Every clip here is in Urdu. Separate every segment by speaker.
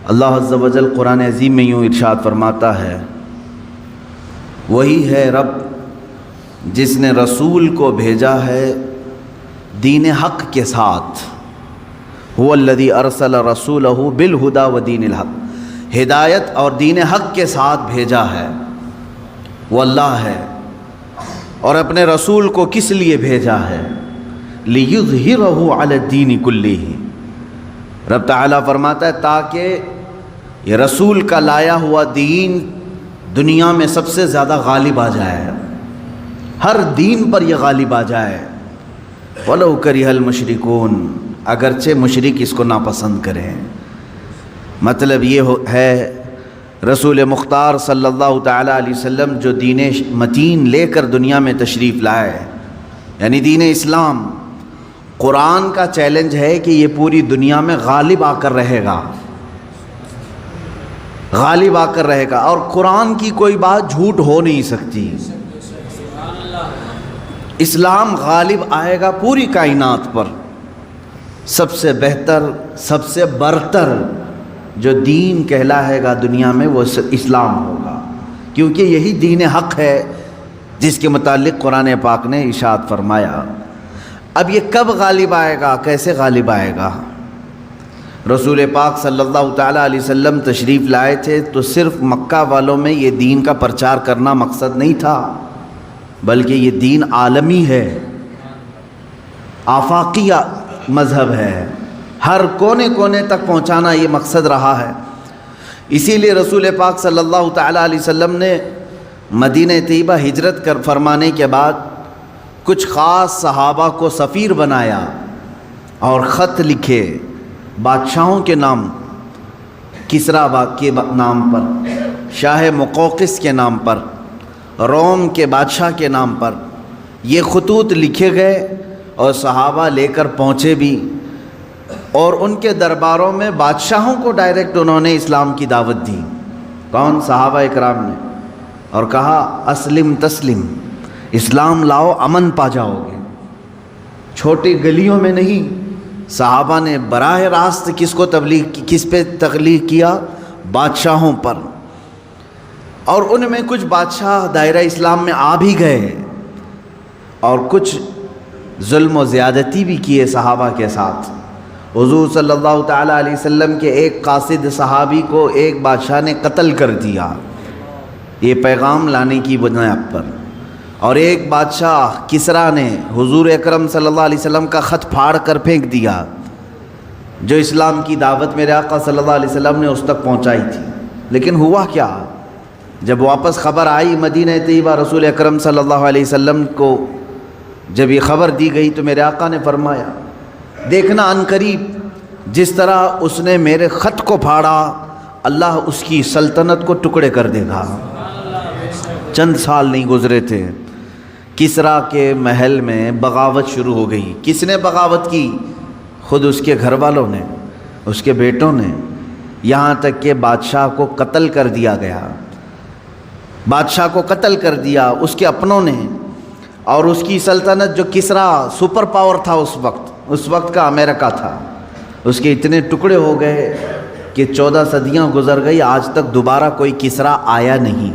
Speaker 1: اللہ عز و جل قرآن عظیم میں یوں ارشاد فرماتا ہے، وہی ہے رب جس نے رسول کو بھیجا ہے دین حق کے ساتھ، هو الذی ارسل رسولہ بالہدی ودین الحق، ہدایت اور دین حق کے ساتھ بھیجا ہے، وہ اللہ ہے۔ اور اپنے رسول کو کس لیے بھیجا ہے؟ لِیُظْہِرَهُ عَلَى الدِّینِ كُلِّهِ، رب تعالیٰ فرماتا ہے تاکہ یہ رسول کا لایا ہوا دین دنیا میں سب سے زیادہ غالب آ جائے، ہر دین پر یہ غالب آ جائے، وَلَوْ كَرِهَ الْمُشْرِكُونَ، اگرچہ مشرک اس کو ناپسند کریں۔ مطلب یہ ہے رسول مختار صلی اللہ تعالیٰ علیہ وسلم جو دین متین لے کر دنیا میں تشریف لائے، یعنی دین اسلام، قرآن کا چیلنج ہے کہ یہ پوری دنیا میں غالب آ کر رہے گا، غالب آ کر رہے گا، اور قرآن کی کوئی بات جھوٹ ہو نہیں سکتی۔ اسلام غالب آئے گا پوری کائنات پر۔ سب سے بہتر، سب سے برتر جو دین کہلائے گا دنیا میں وہ اسلام ہوگا، کیونکہ یہی دین حق ہے جس کے متعلق قرآن پاک نے ارشاد فرمایا۔ اب یہ کب غالب آئے گا، کیسے غالب آئے گا؟ رسول پاک صلی اللہ تعالیٰ علیہ وسلم تشریف لائے تھے تو صرف مکہ والوں میں یہ دین کا پرچار کرنا مقصد نہیں تھا، بلکہ یہ دین عالمی ہے، آفاقی مذہب ہے، ہر کونے کونے تک پہنچانا یہ مقصد رہا ہے۔ اسی لیے رسول پاک صلی اللہ تعالیٰ علیہ وسلم نے مدینہ طیبہ ہجرت فرمانے کے بعد کچھ خاص صحابہ کو سفیر بنایا اور خط لکھے بادشاہوں کے نام، کسریٰ کے نام پر، شاہ مقوقس کے نام پر، روم کے بادشاہ کے نام پر یہ خطوط لکھے گئے، اور صحابہ لے کر پہنچے بھی، اور ان کے درباروں میں بادشاہوں کو ڈائریکٹ انہوں نے اسلام کی دعوت دی۔ کون؟ صحابہ اکرام نے، اور کہا اسلم تسلم، اسلام لاؤ امن پا جاؤ گے۔ چھوٹی گلیوں میں نہیں، صحابہ نے براہ راست کس کو تبلیغ کی، کس پہ تبلیغ کیا؟ بادشاہوں پر۔ اور ان میں کچھ بادشاہ دائرہ اسلام میں آ بھی گئے، اور کچھ ظلم و زیادتی بھی کیے صحابہ کے ساتھ۔ حضور صلی اللہ تعالیٰ علیہ وسلم کے ایک قاصد صحابی کو ایک بادشاہ نے قتل کر دیا، یہ پیغام لانے کی بنیاد پر، اور ایک بادشاہ کسریٰ نے حضور اکرم صلی اللہ علیہ وسلم کا خط پھاڑ کر پھینک دیا، جو اسلام کی دعوت میرے آقا صلی اللہ علیہ وسلم نے اس تک پہنچائی تھی۔ لیکن ہوا کیا؟ جب واپس خبر آئی مدینہ طیبہ، رسول اکرم صلی اللہ علیہ وسلم کو جب یہ خبر دی گئی تو میرے آقا نے فرمایا، دیکھنا عنقریب جس طرح اس نے میرے خط کو پھاڑا، اللہ اس کی سلطنت کو ٹکڑے کر دے گا۔ چند سال نہیں گزرے تھے، کسریٰ کے محل میں بغاوت شروع ہو گئی۔ کس نے بغاوت کی؟ خود اس کے گھر والوں نے، اس کے بیٹوں نے، یہاں تک کہ بادشاہ کو قتل کر دیا گیا، بادشاہ کو قتل کر دیا اس کے اپنوں نے۔ اور اس کی سلطنت، جو کسریٰ سپر پاور تھا اس وقت کا امریکہ تھا، اس کے اتنے ٹکڑے ہو گئے کہ 14 صدیاں گزر گئی، آج تک دوبارہ کوئی کسریٰ آیا نہیں۔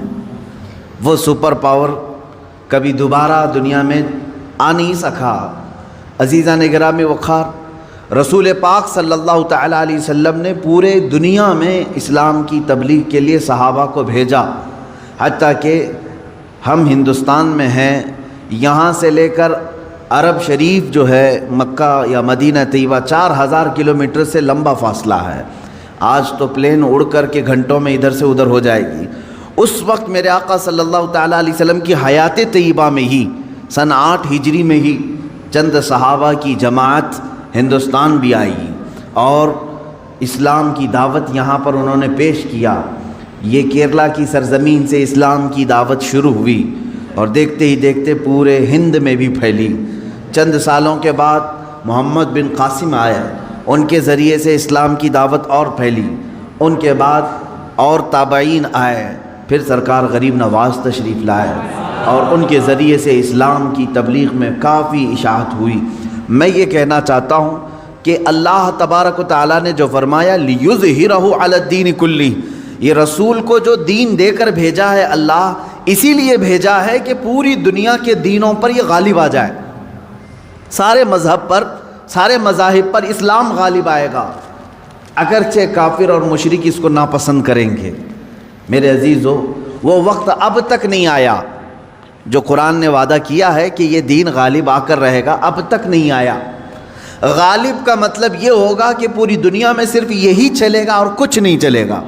Speaker 1: وہ سپر پاور کبھی دوبارہ دنیا میں آ نہیں سکا۔ عزیزان گرامی وقار، رسول پاک صلی اللہ تعالیٰ علیہ وسلم نے پورے دنیا میں اسلام کی تبلیغ کے لیے صحابہ کو بھیجا، حتیٰ کہ ہم ہندوستان میں ہیں، یہاں سے لے کر عرب شریف جو ہے مکہ یا مدینہ طیبہ 4000 کلومیٹر سے لمبا فاصلہ ہے۔ آج تو پلین اڑ کر کے گھنٹوں میں ادھر سے ادھر ہو جائے گی۔ اس وقت میرے آقا صلی اللہ تعالیٰ علیہ وسلم کی حیات طیبہ میں ہی سن 8 ہجری میں ہی چند صحابہ کی جماعت ہندوستان بھی آئی، اور اسلام کی دعوت یہاں پر انہوں نے پیش کیا۔ یہ کیرلا کی سرزمین سے اسلام کی دعوت شروع ہوئی، اور دیکھتے ہی دیکھتے پورے ہند میں بھی پھیلی۔ چند سالوں کے بعد محمد بن قاسم آئے، ان کے ذریعے سے اسلام کی دعوت اور پھیلی۔ ان کے بعد اور تابعین آئے، پھر سرکار غریب نواز تشریف لائے، اور ان کے ذریعے سے اسلام کی تبلیغ میں کافی اشاعت ہوئی۔ میں یہ کہنا چاہتا ہوں کہ اللہ تبارک و تعالیٰ نے جو فرمایا لِيُظْهِرَهُ عَلَى الدِّينِ كُلِّهِ، یہ رسول کو جو دین دے کر بھیجا ہے اللہ اسی لیے بھیجا ہے کہ پوری دنیا کے دینوں پر یہ غالب آ جائے، سارے مذہب پر، سارے مذاہب پر اسلام غالب آئے گا، اگرچہ کافر اور مشرک اس کو ناپسند کریں گے۔ میرے عزیزو، وہ وقت اب تک نہیں آیا جو قرآن نے وعدہ کیا ہے کہ یہ دین غالب آ کر رہے گا، اب تک نہیں آیا۔ غالب کا مطلب یہ ہوگا کہ پوری دنیا میں صرف یہی چلے گا اور کچھ نہیں چلے گا۔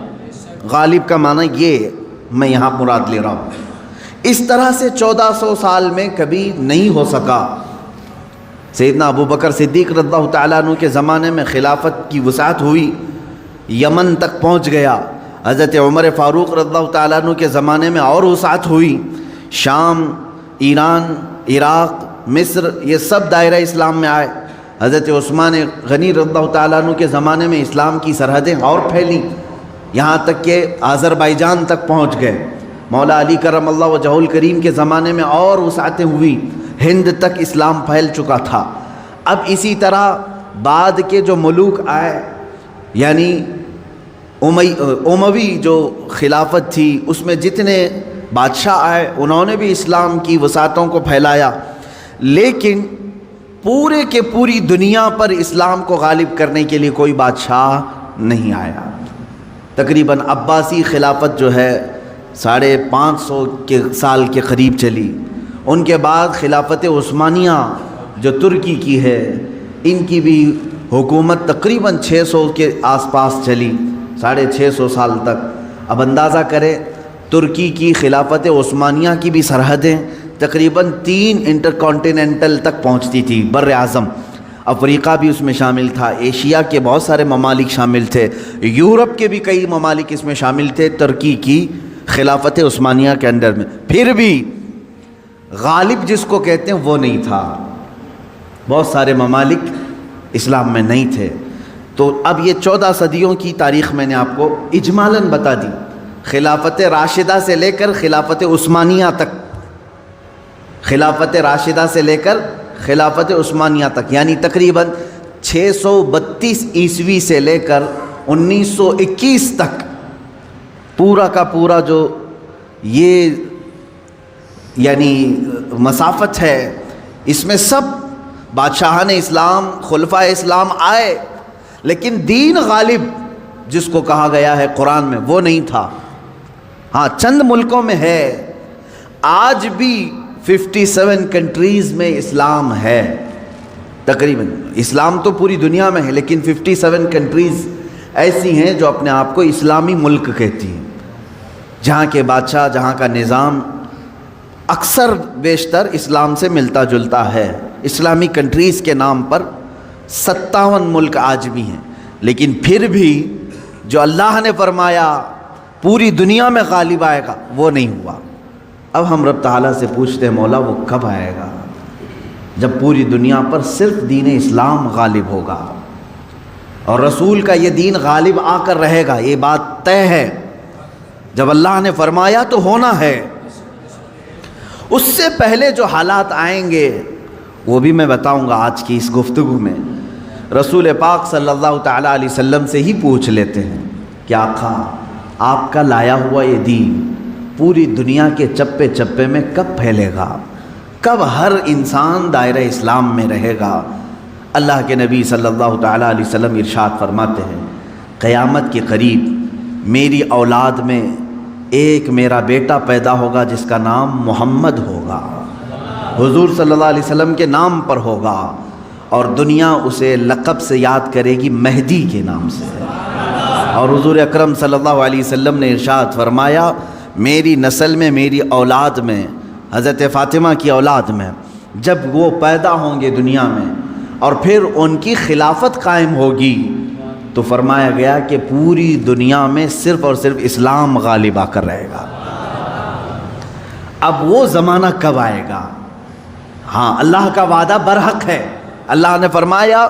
Speaker 1: غالب کا معنی یہ میں یہاں مراد لے رہا ہوں۔ اس طرح سے 1400 سال میں کبھی نہیں ہو سکا۔ سیدنا ابو بکر صدیق رضی اللہ تعالیٰ عنہ کے زمانے میں خلافت کی وسعت ہوئی، یمن تک پہنچ گیا۔ حضرت عمر فاروق رضی اللہ تعالیٰ عنہ کے زمانے میں اور وسعت ہوئی، شام، ایران، عراق، مصر، یہ سب دائرہ اسلام میں آئے۔ حضرت عثمان غنی رضی اللہ تعالیٰ عنہ کے زمانے میں اسلام کی سرحدیں اور پھیلیں، یہاں تک کہ آذربائیجان تک پہنچ گئے۔ مولا علی کرم اللہ وجہہ الکریم کے زمانے میں اور وسعتیں ہوئی، ہند تک اسلام پھیل چکا تھا۔ اب اسی طرح بعد کے جو ملوک آئے، یعنی اموی جو خلافت تھی، اس میں جتنے بادشاہ آئے انہوں نے بھی اسلام کی وسعتوں کو پھیلایا، لیکن پورے کے پوری دنیا پر اسلام کو غالب کرنے کے لیے کوئی بادشاہ نہیں آیا۔ تقریباً عباسی خلافت جو ہے 550 سال کے قریب چلی، ان کے بعد خلافت عثمانیہ جو ترکی کی ہے، ان کی بھی حکومت تقریباً 600 کے آس پاس چلی، 650 سال تک۔ اب اندازہ کریں ترکی کی خلافت عثمانیہ کی بھی سرحدیں تقریباً 3 انٹرکانٹیننٹل تک پہنچتی تھی، بر اعظم۔ افریقہ بھی اس میں شامل تھا، ایشیا کے بہت سارے ممالک شامل تھے، یورپ کے بھی کئی ممالک اس میں شامل تھے ترکی کی خلافت عثمانیہ کے انڈر میں۔ پھر بھی غالب جس کو کہتے ہیں وہ نہیں تھا، بہت سارے ممالک اسلام میں نہیں تھے۔ تو اب یہ 14 صدیوں کی تاریخ میں نے آپ کو اجمالاً بتا دی، خلافت راشدہ سے لے کر خلافت عثمانیہ تک، خلافت راشدہ سے لے کر خلافت عثمانیہ تک، یعنی تقریباً 632 عیسوی سے لے کر 1921 تک پورا کا پورا جو یہ یعنی مسافت ہے، اس میں سب بادشاہان اسلام، خلفائے اسلام آئے، لیکن دین غالب جس کو کہا گیا ہے قرآن میں وہ نہیں تھا۔ ہاں چند ملکوں میں ہے، آج بھی 57 کنٹریز میں اسلام ہے تقریباً۔ اسلام تو پوری دنیا میں ہے، لیکن 57 کنٹریز ایسی ہیں جو اپنے آپ کو اسلامی ملک کہتی ہیں، جہاں کے بادشاہ، جہاں کا نظام اکثر بیشتر اسلام سے ملتا جلتا ہے۔ اسلامی کنٹریز کے نام پر 57 ملک آج بھی ہیں، لیکن پھر بھی جو اللہ نے فرمایا پوری دنیا میں غالب آئے گا وہ نہیں ہوا۔ اب ہم رب تعالیٰ سے پوچھتے ہیں مولا وہ کب آئے گا جب پوری دنیا پر صرف دین اسلام غالب ہوگا اور رسول کا یہ دین غالب آ کر رہے گا، یہ بات طے ہے۔ جب اللہ نے فرمایا تو ہونا ہے۔ اس سے پہلے جو حالات آئیں گے وہ بھی میں بتاؤں گا آج کی اس گفتگو میں۔ رسول پاک صلی اللہ تعالیٰ علیہ وسلم سے ہی پوچھ لیتے ہیں کہ آقا آپ کا لایا ہوا یہ دین پوری دنیا کے چپے چپے میں کب پھیلے گا، کب ہر انسان دائرہ اسلام میں رہے گا؟ اللہ کے نبی صلی اللہ تعالیٰ علیہ وسلم ارشاد فرماتے ہیں قیامت کے قریب میری اولاد میں ایک میرا بیٹا پیدا ہوگا جس کا نام محمد ہوگا، حضور صلی اللہ علیہ وسلم کے نام پر ہوگا، اور دنیا اسے لقب سے یاد کرے گی مہدی کے نام سے۔ اور حضور اکرم صلی اللہ علیہ وسلم نے ارشاد فرمایا میری نسل میں، میری اولاد میں، حضرت فاطمہ کی اولاد میں جب وہ پیدا ہوں گے دنیا میں اور پھر ان کی خلافت قائم ہوگی تو فرمایا گیا کہ پوری دنیا میں صرف اور صرف اسلام غالب آ کر رہے گا۔ اب وہ زمانہ کب آئے گا؟ ہاں اللہ کا وعدہ برحق ہے۔ اللہ نے فرمایا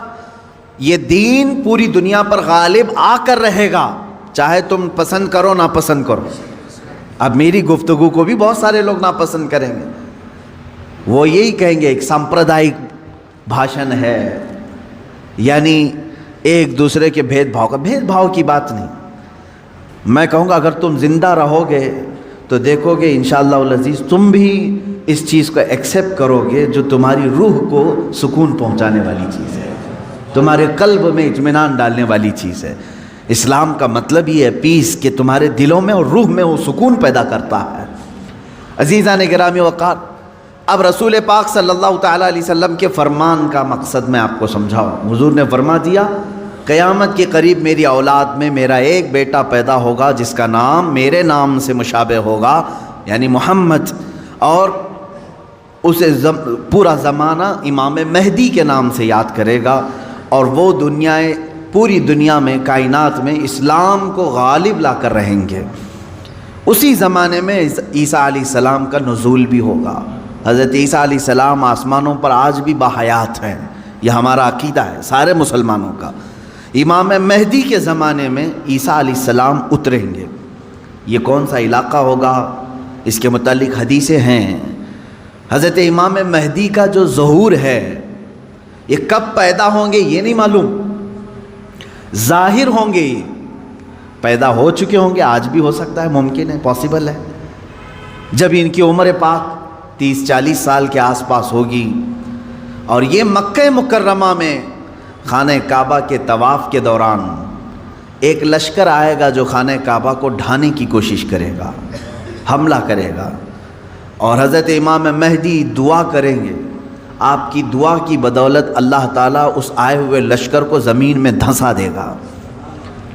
Speaker 1: یہ دین پوری دنیا پر غالب آ کر رہے گا، چاہے تم پسند کرو نہ پسند کرو۔ اب میری گفتگو کو بھی بہت سارے لوگ ناپسند کریں گے، وہ یہی کہیں گے ایک سامپردائک بھاشن ہے، یعنی ایک دوسرے کے بھید بھاؤ کی بات نہیں. میں کہوں گا اگر تم زندہ رہو گے تو دیکھو گے انشاءاللہ العزیز تم بھی اس چیز کو ایکسیپٹ کرو گے جو تمہاری روح کو سکون پہنچانے والی چیز ہے، تمہارے قلب میں اطمینان ڈالنے والی چیز ہے. اسلام کا مطلب یہ ہے پیس، کہ تمہارے دلوں میں اور روح میں وہ سکون پیدا کرتا ہے. عزیزان گرامی وقار، اب رسول پاک صلی اللہ تعالیٰ علیہ وسلم کے فرمان کا مقصد میں آپ کو سمجھاؤں. حضور نے فرما دیا قیامت کے قریب میری اولاد میں میرا ایک بیٹا پیدا ہوگا جس کا نام میرے نام سے مشابہ ہوگا، یعنی محمد، اور اسے پورا زمانہ امام مہدی کے نام سے یاد کرے گا، اور وہ پوری دنیا میں کائنات میں اسلام کو غالب لا کر رہیں گے. اسی زمانے میں عیسیٰ علیہ السلام کا نزول بھی ہوگا. حضرت عیسیٰ علیہ السلام آسمانوں پر آج بھی باحیات ہیں، یہ ہمارا عقیدہ ہے سارے مسلمانوں کا. امام مہدی کے زمانے میں عیسیٰ علیہ السلام اتریں گے. یہ کون سا علاقہ ہوگا اس کے متعلق حدیثیں ہیں. حضرت امام مہدی کا جو ظہور ہے یہ کب پیدا ہوں گے یہ نہیں معلوم، ظاہر ہوں گے، پیدا ہو چکے ہوں گے، آج بھی ہو سکتا ہے، ممکن ہے، پاسبل ہے. جب ان کی عمر پاک 30-40 سال کے آس پاس ہوگی اور یہ مکہ مکرمہ میں خانہ کعبہ کے طواف کے دوران ایک لشکر آئے گا جو خانہ کعبہ کو ڈھانے کی کوشش کرے گا، حملہ کرے گا، اور حضرت امام مہدی دعا کریں گے. آپ کی دعا کی بدولت اللہ تعالیٰ اس آئے ہوئے لشکر کو زمین میں دھنسا دے گا.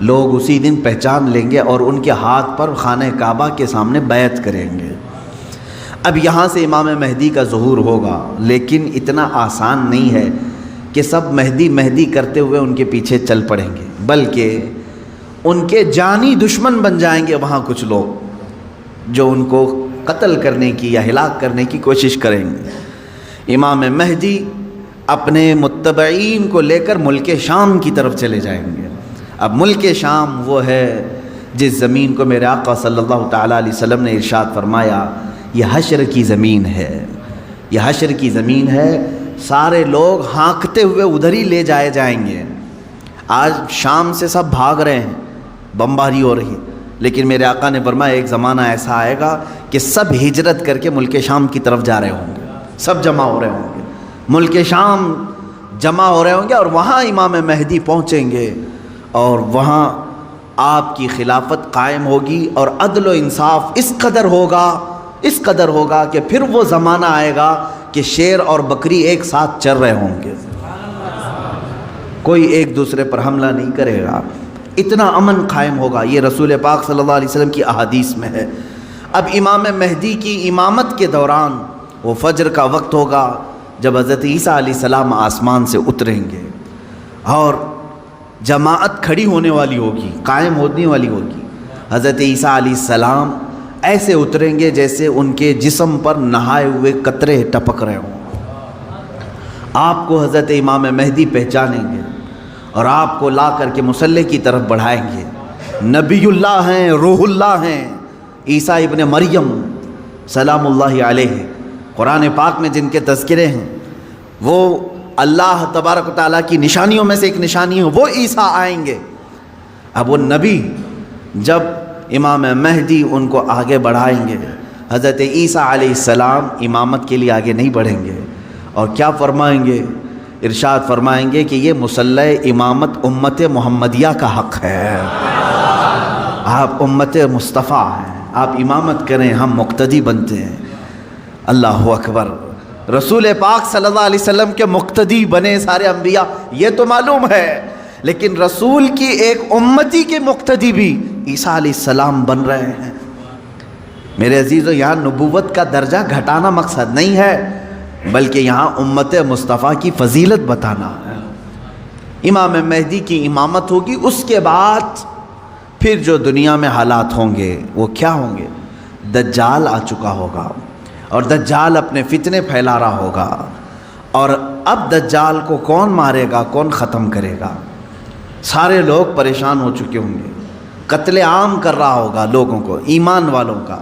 Speaker 1: لوگ اسی دن پہچان لیں گے اور ان کے ہاتھ پر خانہ کعبہ کے سامنے بیعت کریں گے. اب یہاں سے امام مہدی کا ظہور ہوگا، لیکن اتنا آسان نہیں ہے کہ سب مہدی مہدی کرتے ہوئے ان کے پیچھے چل پڑیں گے، بلکہ ان کے جانی دشمن بن جائیں گے وہاں کچھ لوگ جو ان کو قتل کرنے کی یا ہلاک کرنے کی کوشش کریں گے. امام مہدی اپنے متبعین کو لے کر ملک شام کی طرف چلے جائیں گے. اب ملک شام وہ ہے جس زمین کو میرے آقا صلی اللہ تعالیٰ علیہ وسلم نے ارشاد فرمایا یہ حشر کی زمین ہے، یہ حشر کی زمین ہے، سارے لوگ ہانکتے ہوئے ادھر ہی لے جائے جائیں گے. آج شام سے سب بھاگ رہے ہیں، بمباری ہو رہی ہے، لیکن میرے آقا نے فرمایا ایک زمانہ ایسا آئے گا کہ سب ہجرت کر کے ملک شام کی طرف جا رہے ہوں گے، سب جمع ہو رہے ہوں گے، ملک شام جمع ہو رہے ہوں گے، اور وہاں امام مہدی پہنچیں گے اور وہاں آپ کی خلافت قائم ہوگی، اور عدل و انصاف اس قدر ہوگا کہ پھر وہ زمانہ آئے گا کہ شیر اور بکری ایک ساتھ چر رہے ہوں گے، کوئی ایک دوسرے پر حملہ نہیں کرے گا، اتنا امن قائم ہوگا. یہ رسول پاک صلی اللہ علیہ وسلم کی احادیث میں ہے. اب امام مہدی کی امامت کے دوران وہ فجر کا وقت ہوگا جب حضرت عیسیٰ علیہ السلام آسمان سے اتریں گے اور جماعت کھڑی ہونے والی ہوگی، قائم ہونے والی ہوگی. حضرت عیسیٰ علیہ السلام ایسے اتریں گے جیسے ان کے جسم پر نہائے ہوئے قطرے ٹپک رہے ہوں. آپ کو حضرت امام مہدی پہچانیں گے اور آپ کو لا کر کے مصلی کی طرف بڑھائیں گے. نبی اللہ ہیں، روح اللہ ہیں، عیسیٰ ابن مریم سلام اللہ علیہ، قرآن پاک میں جن کے تذکرے ہیں، وہ اللہ تبارک و تعالیٰ کی نشانیوں میں سے ایک نشانی ہے، وہ عیسیٰ آئیں گے. اب وہ نبی جب امام مہدی ان کو آگے بڑھائیں گے، حضرت عیسیٰ علیہ السلام امامت کے لیے آگے نہیں بڑھیں گے، اور کیا فرمائیں گے؟ ارشاد فرمائیں گے کہ یہ مصلی امامت امت محمدیہ کا حق ہے، آپ امت مصطفیٰ ہیں، آپ امامت کریں، ہم مقتدی بنتے ہیں. اللہ اکبر. رسول پاک صلی اللہ علیہ وسلم کے مقتدی بنے سارے انبیاء، یہ تو معلوم ہے، لیکن رسول کی ایک امتی کے مقتدی بھی عیسیٰ علیہ السلام بن رہے ہیں. میرے عزیزو، یہاں نبوت کا درجہ گھٹانا مقصد نہیں ہے، بلکہ یہاں امت مصطفیٰ کی فضیلت بتانا ہے. امام مہدی کی امامت ہوگی، اس کے بعد پھر جو دنیا میں حالات ہوں گے وہ کیا ہوں گے؟ دجال آ چکا ہوگا اور دجال اپنے فتنے پھیلا رہا ہوگا، اور اب دجال کو کون مارے گا، کون ختم کرے گا؟ سارے لوگ پریشان ہو چکے ہوں گے، قتل عام کر رہا ہوگا لوگوں کو، ایمان والوں کا.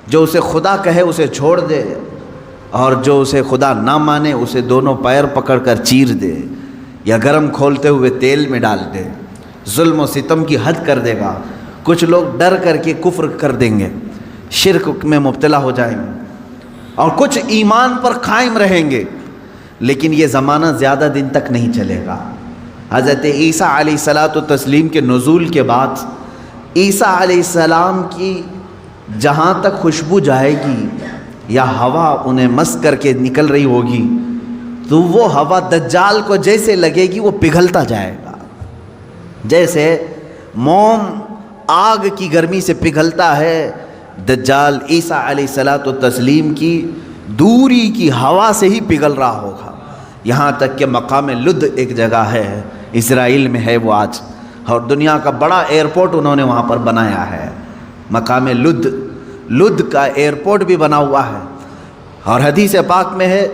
Speaker 1: جو اسے خدا کہے اسے چھوڑ دے، اور جو اسے خدا نہ مانے اسے دونوں پیر پکڑ کر چیر دے. یا گرم کھولتے ہوئے تیل میں ڈال دے، ظلم و ستم کی حد کر دے گا۔ کچھ لوگ ڈر کر کے کفر کر دیں گے، شرک میں مبتلا ہو جائیں گے، اور کچھ ایمان پر قائم رہیں گے، لیکن یہ زمانہ زیادہ دن تک نہیں چلے گا۔ حضرت عیسیٰ علیہ الصلاۃ والتسلیم کے نزول کے بعد عیسیٰ علیہ السلام کی جہاں تک خوشبو جائے گی یا ہوا انہیں مس کر کے نکل رہی ہوگی، تو وہ ہوا دجال کو جیسے لگے گی وہ پگھلتا جائے گا، جیسے موم آگ کی گرمی سے پگھلتا ہے، دجال عیسیٰ علیہ الصلاۃ والتسلیم کی دوری کی ہوا سے ہی پگھل رہا ہوگا۔ یہاں تک کہ مقام لد ایک جگہ ہے، اسرائیل میں ہے وہ آج، اور دنیا کا بڑا ایئرپورٹ انہوں نے وہاں پر بنایا ہے، مقام لد کا ایئرپورٹ بھی بنا ہوا ہے۔ اور حدیث پاک میں ہے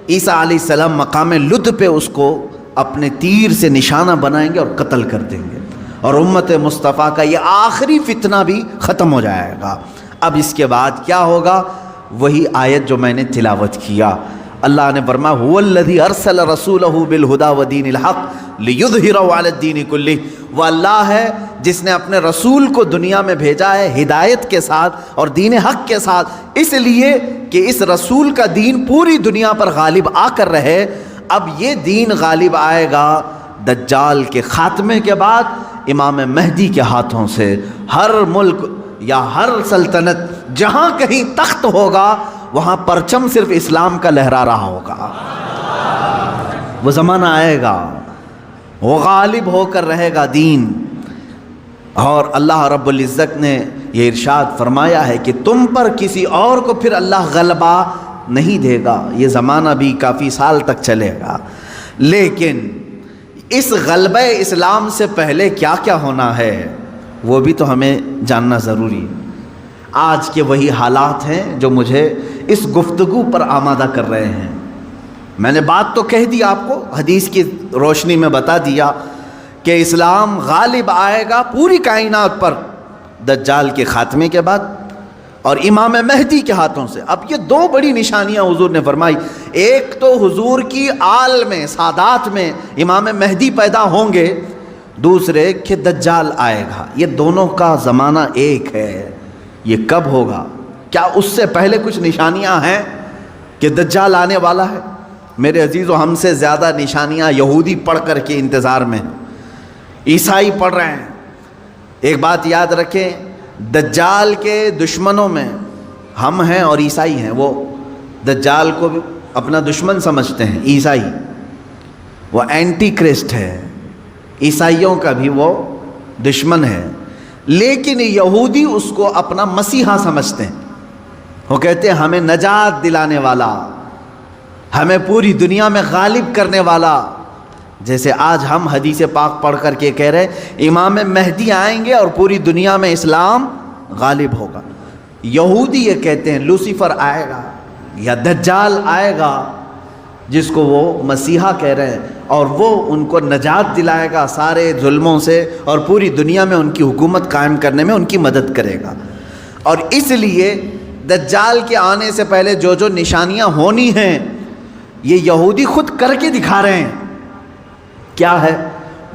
Speaker 1: عیسیٰ علیہ السلام مقام لد پہ اس کو اپنے تیر سے نشانہ بنائیں گے اور قتل کر دیں گے، اور امت مصطفیٰ کا یہ آخری فتنہ بھی ختم ہو جائے گا۔ اب اس کے بعد کیا ہوگا؟ وہی آیت جو میں نے تلاوت کیا، اللہ نے فرمایا هو الذی ارسل رسولہ بالہدی ودین الحق لیظہرہ علی الدین کلہ، وہ اللہ ہے جس نے اپنے رسول کو دنیا میں بھیجا ہے ہدایت کے ساتھ اور دین حق کے ساتھ، اس لیے کہ اس رسول کا دین پوری دنیا پر غالب آ کر رہے۔ اب یہ دین غالب آئے گا دجال کے خاتمے کے بعد امام مہدی کے ہاتھوں سے۔ ہر ملک یا ہر سلطنت جہاں کہیں تخت ہوگا وہاں پرچم صرف اسلام کا لہرا رہا ہوگا۔ وہ زمانہ آئے گا، وہ غالب ہو کر رہے گا دین۔ اور اللہ رب العزت نے یہ ارشاد فرمایا ہے کہ تم پر کسی اور کو پھر اللہ غلبہ نہیں دے گا۔ یہ زمانہ بھی کافی سال تک چلے گا، لیکن اس غلبہ اسلام سے پہلے کیا کیا ہونا ہے وہ بھی تو ہمیں جاننا ضروری ہے۔ آج کے وہی حالات ہیں جو مجھے اس گفتگو پر آمادہ کر رہے ہیں۔ میں نے بات تو کہہ دی، آپ کو حدیث کی روشنی میں بتا دیا کہ اسلام غالب آئے گا پوری کائنات پر دجال کے خاتمے کے بعد اور امام مہدی کے ہاتھوں سے۔ اب یہ دو بڑی نشانیاں حضور نے فرمائی، ایک تو حضور کی آل میں سادات میں امام مہدی پیدا ہوں گے، دوسرے کہ دجال آئے گا۔ یہ دونوں کا زمانہ ایک ہے۔ یہ کب ہوگا؟ کیا اس سے پہلے کچھ نشانیاں ہیں کہ دجال آنے والا ہے؟ میرے عزیزو، ہم سے زیادہ نشانیاں یہودی پڑھ کر کے انتظار میں ہیں، عیسائی پڑھ رہے ہیں۔ ایک بات یاد رکھیں، دجال کے دشمنوں میں ہم ہیں اور عیسائی ہیں۔ وہ دجال کو بھی اپنا دشمن سمجھتے ہیں، عیسائی، وہ اینٹی کرسٹ ہے، عیسائیوں کا بھی وہ دشمن ہے، لیکن یہودی اس کو اپنا مسیحا سمجھتے ہیں۔ وہ کہتے ہیں ہمیں نجات دلانے والا، ہمیں پوری دنیا میں غالب کرنے والا۔ جیسے آج ہم حدیث پاک پڑھ کر کے کہہ رہے ہیں امام مہدی آئیں گے اور پوری دنیا میں اسلام غالب ہوگا، یہودی یہ کہتے ہیں لوسیفر آئے گا یا دجال آئے گا، جس کو وہ مسیحا کہہ رہے ہیں، اور وہ ان کو نجات دلائے گا سارے ظلموں سے اور پوری دنیا میں ان کی حکومت قائم کرنے میں ان کی مدد کرے گا۔ اور اس لیے دجال کے آنے سے پہلے جو جو نشانیاں ہونی ہیں یہ یہودی خود کر کے دکھا رہے ہیں۔ کیا ہے؟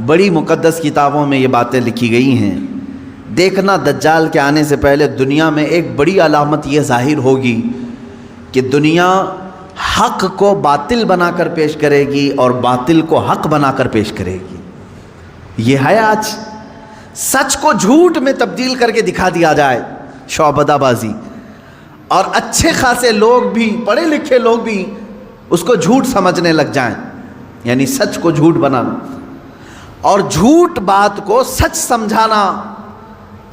Speaker 1: بڑی مقدس کتابوں میں یہ باتیں لکھی گئی ہیں۔ دیکھنا دجال کے آنے سے پہلے دنیا میں ایک بڑی علامت یہ ظاہر ہوگی کہ دنیا حق کو باطل بنا کر پیش کرے گی اور باطل کو حق بنا کر پیش کرے گی۔ یہ ہے آج سچ کو جھوٹ میں تبدیل کر کے دکھا دیا جائے، شعبدہ بازی، اور اچھے خاصے لوگ بھی، پڑھے لکھے لوگ بھی اس کو جھوٹ سمجھنے لگ جائیں، یعنی سچ کو جھوٹ بنانا اور جھوٹ بات کو سچ سمجھانا۔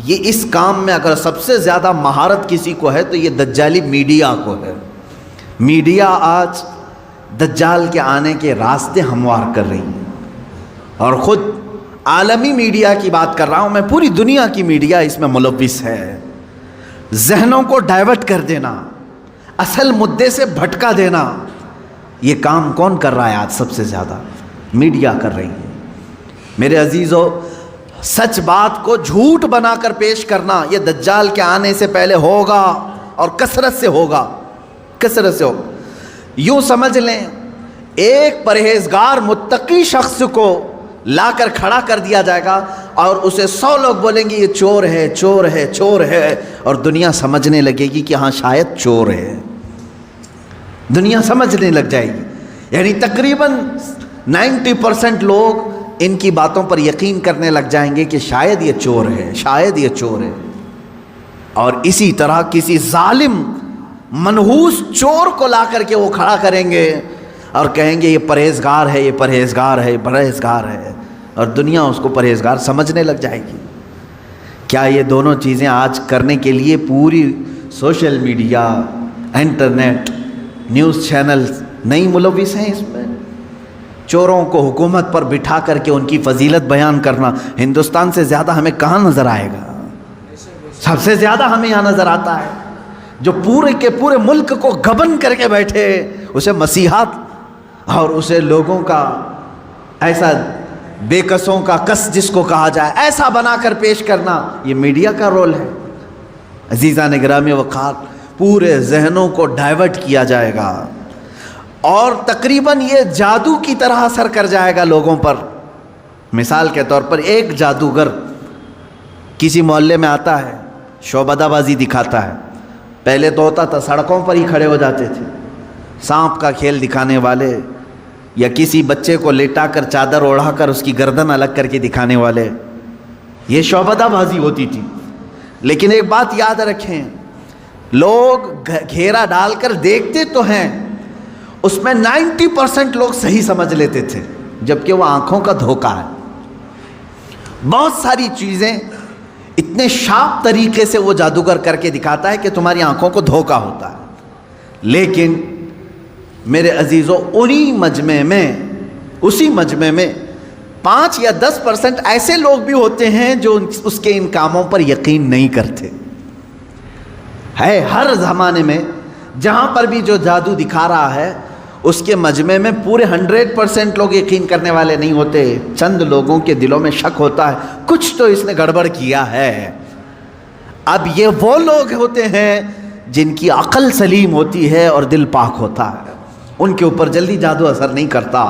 Speaker 1: یہ اس کام میں اگر سب سے زیادہ مہارت کسی کو ہے تو یہ دجالی میڈیا کو ہے۔ میڈیا آج دجال کے آنے کے راستے ہموار کر رہی ہے، اور خود عالمی میڈیا کی بات کر رہا ہوں میں، پوری دنیا کی میڈیا اس میں ملوث ہے۔ ذہنوں کو ڈائیورٹ کر دینا، اصل مدعے سے بھٹکا دینا، یہ کام کون کر رہا ہے آج؟ سب سے زیادہ میڈیا کر رہی ہے۔ میرے عزیزو، سچ بات کو جھوٹ بنا کر پیش کرنا یہ دجال کے آنے سے پہلے ہوگا اور کثرت سے ہوگا، کثرت سے ہوگا۔ یوں سمجھ لیں ایک پرہیزگار متقی شخص کو لا کر کھڑا کر دیا جائے گا اور اسے 100 لوگ بولیں گے یہ چور ہے، چور ہے، چور ہے، اور دنیا سمجھنے لگے گی کہ ہاں شاید چور ہے، دنیا سمجھنے لگ جائے گی. یعنی تقریباً 90% لوگ ان کی باتوں پر یقین کرنے لگ جائیں گے کہ شاید یہ چور ہے، شاید یہ چور ہے. اور اسی طرح کسی ظالم منحوس چور کو لا کر کے وہ کھڑا کریں گے اور کہیں گے یہ پرہیزگار ہے، یہ پرہیزگار ہے، یہ پرہیزگار ہے، اور دنیا اس کو پرہیزگار سمجھنے لگ جائے گی. کیا یہ دونوں چیزیں آج کرنے کے لیے پوری social media, internet, news channels نہیں ملوث ہیں اس میں؟ چوروں کو حکومت پر بٹھا کر کے ان کی فضیلت بیان کرنا ہندوستان سے زیادہ ہمیں کہاں نظر آئے گا؟ سب سے زیادہ ہمیں یہاں نظر آتا ہے جو پورے کے پورے ملک کو گبن کر کے بیٹھے، اسے مسیحات اور اسے لوگوں کا ایسا بے کسوں کا کس جس کو کہا جائے ایسا بنا کر پیش کرنا، یہ میڈیا کا رول ہے. عزیزان گرامی وقار، پورے ذہنوں کو ڈائیورٹ کیا جائے گا اور تقریباً یہ جادو کی طرح اثر کر جائے گا لوگوں پر. مثال کے طور پر ایک جادوگر کسی محلے میں آتا ہے، شعبدہ بازی دکھاتا ہے. پہلے تو ہوتا تھا سڑکوں پر ہی کھڑے ہو جاتے تھے، سانپ کا کھیل دکھانے والے، یا کسی بچے کو لیٹا کر چادر اوڑھا کر اس کی گردن الگ کر کے دکھانے والے، یہ شعبدہ بازی ہوتی تھی. لیکن ایک بات یاد رکھیں، لوگ گھیرا ڈال کر دیکھتے تو ہیں، اس میں 90% لوگ صحیح سمجھ لیتے تھے، جبکہ وہ آنکھوں کا دھوکہ ہے. بہت ساری چیزیں اتنے شارپ طریقے سے وہ جادوگر کر کے دکھاتا ہے کہ تمہاری آنکھوں کو دھوکہ ہوتا ہے. لیکن میرے عزیزوں، اسی مجمع میں 5 یا 10% ایسے لوگ بھی ہوتے ہیں جو اس کے ان کاموں پر یقین نہیں کرتے. ہے ہر زمانے میں جہاں پر بھی جو جادو دکھا رہا ہے اس کے مجمع میں پورے 100% لوگ یقین کرنے والے نہیں ہوتے. چند لوگوں کے دلوں میں شک ہوتا ہے کچھ تو اس نے گڑبڑ کیا ہے. اب یہ وہ لوگ ہوتے ہیں جن کی عقل سلیم ہوتی ہے اور دل پاک ہوتا ہے، ان کے اوپر جلدی جادو اثر نہیں کرتا.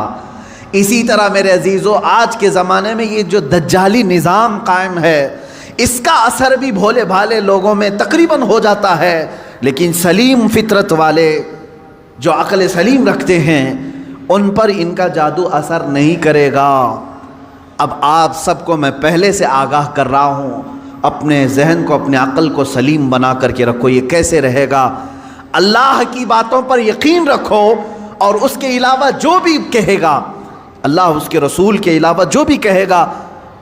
Speaker 1: اسی طرح میرے عزیزوں، آج کے زمانے میں یہ جو دجالی نظام قائم ہے اس کا اثر بھی بھولے بھالے لوگوں میں تقریباً ہو جاتا ہے، لیکن سلیم فطرت والے جو عقل سلیم رکھتے ہیں ان پر ان کا جادو اثر نہیں کرے گا. اب آپ سب کو میں پہلے سے آگاہ کر رہا ہوں، اپنے ذہن کو، اپنے عقل کو سلیم بنا کر کے رکھو. یہ کیسے رہے گا؟ اللہ کی باتوں پر یقین رکھو اور اس کے علاوہ جو بھی کہے گا، اللہ اس کے رسول کے علاوہ جو بھی کہے گا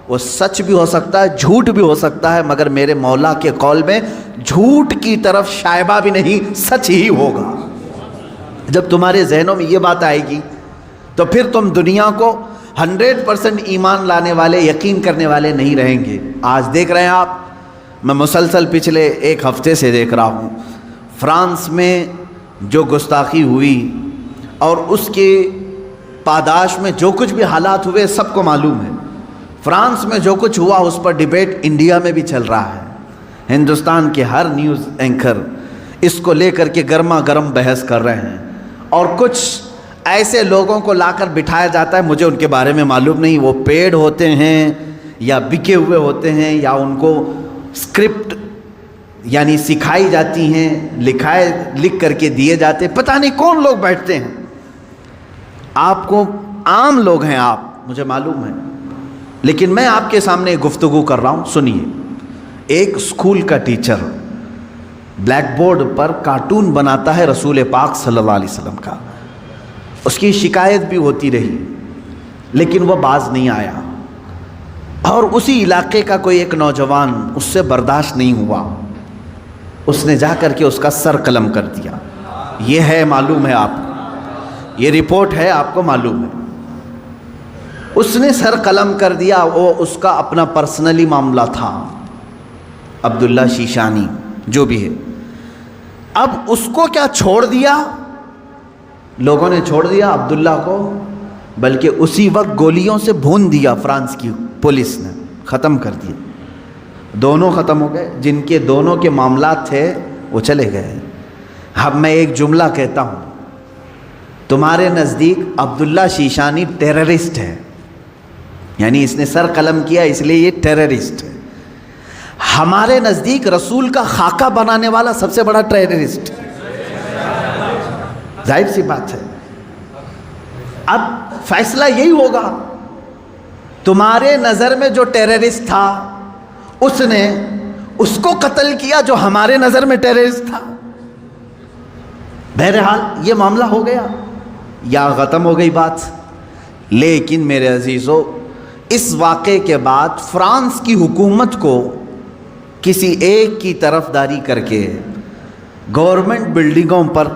Speaker 1: وہ سچ بھی ہو سکتا ہے، جھوٹ بھی ہو سکتا ہے، مگر میرے مولا کے قول میں جھوٹ کی طرف شائبہ بھی نہیں، سچ ہی ہوگا. جب تمہارے ذہنوں میں یہ بات آئے گی تو پھر تم دنیا کو 100% ایمان لانے والے، یقین کرنے والے نہیں رہیں گے. آج دیکھ رہے ہیں آپ، میں مسلسل پچھلے 1 ہفتے سے دیکھ رہا ہوں، فرانس میں جو گستاخی ہوئی اور اس کے پاداش میں جو کچھ بھی حالات ہوئے سب کو معلوم ہے. فرانس میں جو کچھ ہوا اس پر ڈیبیٹ انڈیا میں بھی چل رہا ہے. ہندوستان کے ہر نیوز اینکر اس کو لے کر کے گرما گرم بحث کر رہے ہیں، اور کچھ ایسے لوگوں کو لا کر بٹھایا جاتا ہے، مجھے ان کے بارے میں معلوم نہیں، وہ پیڈ ہوتے ہیں یا بکے ہوئے ہوتے ہیں یا ان کو اسکرپٹ یعنی سکھائی جاتی ہیں، لکھ کر کے دیے جاتے، پتہ نہیں کون لوگ بیٹھتے ہیں. آپ کو عام لوگ ہیں آپ، مجھے معلوم ہے، لیکن میں آپ کے سامنے گفتگو کر رہا ہوں. سنیے، ایک اسکول کا ٹیچر بلیک بورڈ پر کارٹون بناتا ہے رسول پاک صلی اللہ علیہ وسلم کا. اس کی شکایت بھی ہوتی رہی لیکن وہ باز نہیں آیا، اور اسی علاقے کا کوئی ایک نوجوان اس سے برداشت نہیں ہوا، اس نے جا کر کے اس کا سر قلم کر دیا. یہ ہے، معلوم ہے آپ کو، یہ رپورٹ ہے، آپ کو معلوم ہے. اس نے سر قلم کر دیا، وہ اس کا اپنا پرسنلی معاملہ تھا، عبداللہ شیشانی جو بھی ہے. اب اس کو کیا چھوڑ دیا؟ لوگوں نے چھوڑ دیا عبداللہ کو، بلکہ اسی وقت گولیوں سے بھون دیا. فرانس کی پولیس نے ختم کر دیا. دونوں ختم ہو گئے، جن کے دونوں کے معاملات تھے وہ چلے گئے. اب میں ایک جملہ کہتا ہوں، تمہارے نزدیک عبداللہ شیشانی ٹیررسٹ ہے، یعنی اس نے سر قلم کیا اس لیے یہ ٹیررسٹ ہے۔ ہمارے نزدیک رسول کا خاکہ بنانے والا سب سے بڑا ٹیررسٹ، ظاہر سی بات ہے۔ اب فیصلہ یہی ہوگا، تمہارے نظر میں جو ٹیررسٹ تھا اس نے اس کو قتل کیا جو ہمارے نظر میں ٹیررسٹ تھا۔ بہرحال یہ معاملہ ہو گیا یا ختم ہو گئی بات۔ لیکن میرے عزیزو، اس واقعے کے بعد فرانس کی حکومت کو کسی ایک کی طرفداری کر کے گورنمنٹ بلڈنگوں پر